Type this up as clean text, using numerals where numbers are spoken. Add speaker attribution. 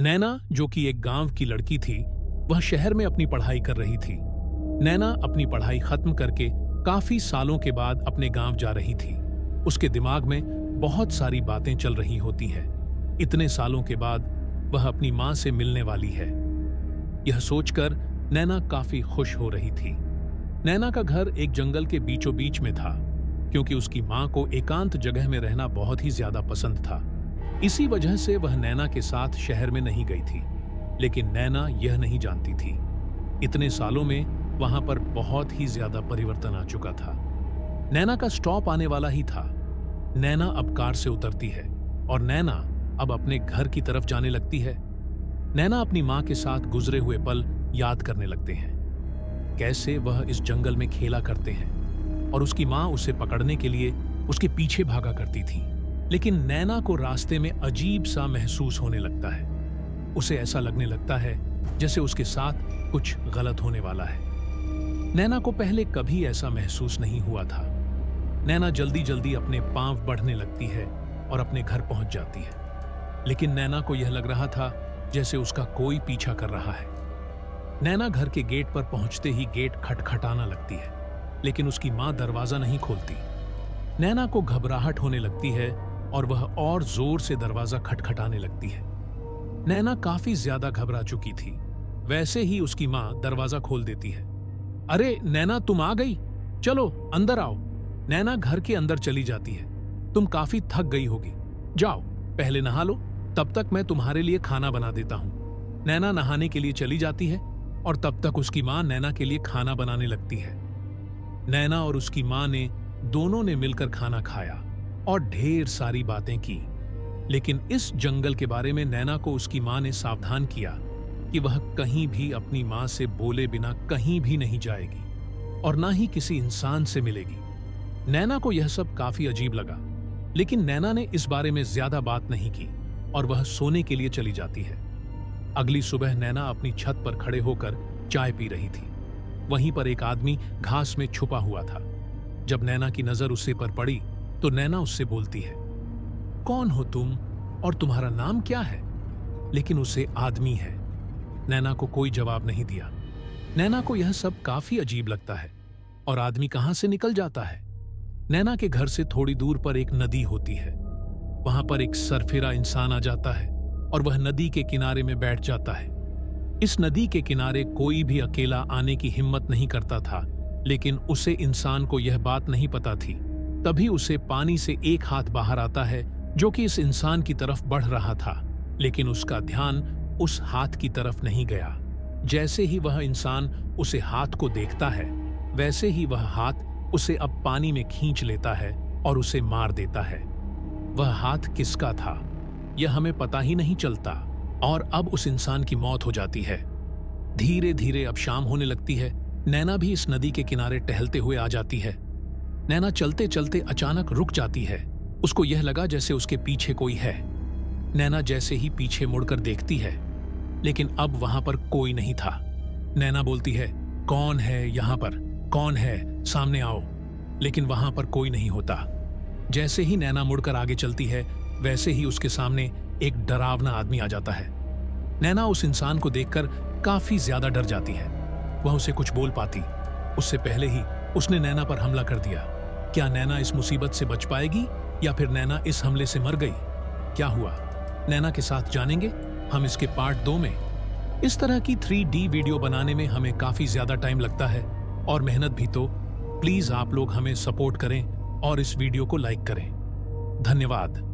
Speaker 1: नैना, जो कि एक गांव की लड़की थी, वह शहर में अपनी पढ़ाई कर रही थी। नैना अपनी पढ़ाई खत्म करके काफी सालों के बाद अपने गांव जा रही थी। उसके दिमाग में बहुत सारी बातें चल रही होती हैं। इतने सालों के बाद वह अपनी मां से मिलने वाली है। यह सोचकर नैना काफी खुश हो रही थी। नैना का घर एक जंगल के बीचों बीच में था, क्योंकि उसकी मां को एकांत जगह में रहना बहुत ही ज्यादा पसंद था। इसी वजह से वह नैना के साथ शहर में नहीं गई थी। लेकिन नैना यह नहीं जानती थी, इतने सालों में वहां पर बहुत ही ज्यादा परिवर्तन आ चुका था। नैना का स्टॉप आने वाला ही था। नैना अब कार से उतरती है और नैना अब अपने घर की तरफ जाने लगती है। नैना अपनी मां के साथ गुजरे हुए पल याद करने लगते हैं। कैसे वह इस जंगल में खेला करते हैं और उसकी मां उसे पकड़ने के लिए उसके पीछे भागा करती थी। लेकिन नैना को रास्ते में अजीब सा महसूस होने लगता है। उसे ऐसा लगने लगता है जैसे उसके साथ कुछ गलत होने वाला है। नैना को पहले कभी ऐसा महसूस नहीं हुआ था। नैना जल्दी जल्दी अपने पांव बढ़ने लगती है और अपने घर पहुंच जाती है। लेकिन नैना को यह लग रहा था जैसे उसका कोई पीछा कर रहा है। नैना घर के गेट पर पहुंचते ही गेट खटखटाना लगती है, लेकिन उसकी मां दरवाजा नहीं खोलती। नैना को घबराहट होने लगती है और वह और जोर से दरवाजा खटखटाने लगती है। नैना काफी ज्यादा घबरा चुकी थी। वैसे ही उसकी मां दरवाजा खोल देती है। अरे नैना, तुम आ गई, चलो अंदर आओ। नैना घर के अंदर चली जाती है। तुम काफी थक गई होगी, जाओ पहले नहा लो, तब तक मैं तुम्हारे लिए खाना बना देता हूं। नैना नहाने के लिए चली जाती है और तब तक उसकी मां नैना के लिए खाना बनाने लगती है। नैना और उसकी मां ने दोनों ने मिलकर खाना खाया और ढेर सारी बातें की। लेकिन इस जंगल के बारे में नैना को उसकी मां ने सावधान किया कि वह कहीं भी अपनी मां से बोले बिना कहीं भी नहीं जाएगी और ना ही किसी इंसान से मिलेगी। नैना को यह सब काफी अजीब लगा, लेकिन नैना ने इस बारे में ज्यादा बात नहीं की और वह सोने के लिए चली जाती है। अगली सुबह नैना अपनी छत पर खड़े होकर चाय पी रही थी। वहीं पर एक आदमी घास में छुपा हुआ था। जब नैना की नजर उससे पर पड़ी तो नैना उससे बोलती है, कौन हो तुम और तुम्हारा नाम क्या है? लेकिन उसे आदमी है। नैना को कोई जवाब नहीं दिया। नैना को यह सब काफी अजीब लगता है और आदमी कहां से निकल जाता है। नैना के घर से थोड़ी दूर पर एक नदी होती है। वहां पर एक सरफिरा इंसान आ जाता है और वह नदी के किनारे में बैठ जाता है। इस नदी के किनारे कोई भी अकेला आने की हिम्मत नहीं करता था, लेकिन उसे इंसान को यह बात नहीं पता थी। तभी उसे पानी से एक हाथ बाहर आता है जो कि इस इंसान की तरफ बढ़ रहा था, लेकिन उसका ध्यान उस हाथ की तरफ नहीं गया। जैसे ही वह इंसान उसे हाथ को देखता है, वैसे ही वह हाथ उसे अब पानी में खींच लेता है और उसे मार देता है। वह हाथ किसका था यह हमें पता ही नहीं चलता और अब उस इंसान की मौत हो जाती है। धीरे धीरे अब शाम होने लगती है। नैना भी इस नदी के किनारे टहलते हुए आ जाती है। नैना चलते चलते अचानक रुक जाती है। उसको यह लगा जैसे उसके पीछे कोई है। नैना जैसे ही पीछे मुड़कर देखती है, लेकिन अब वहां पर कोई नहीं था। नैना बोलती है, कौन है यहाँ पर, कौन है, सामने आओ। लेकिन वहां पर कोई नहीं होता। जैसे ही नैना मुड़कर आगे चलती है, वैसे ही उसके सामने एक डरावना आदमी आ जाता है। नैना उस इंसान को देखकर काफी ज्यादा डर जाती है। वह उसे कुछ बोल पाती उससे पहले ही उसने नैना पर हमला कर दिया। क्या नैना इस मुसीबत से बच पाएगी या फिर नैना इस हमले से मर गई? क्या हुआ नैना के साथ जानेंगे हम इसके पार्ट 2 में। इस तरह की 3D वीडियो बनाने में हमें काफी ज्यादा टाइम लगता है और मेहनत भी। तो प्लीज आप लोग हमें सपोर्ट करें और इस वीडियो को लाइक करें। धन्यवाद।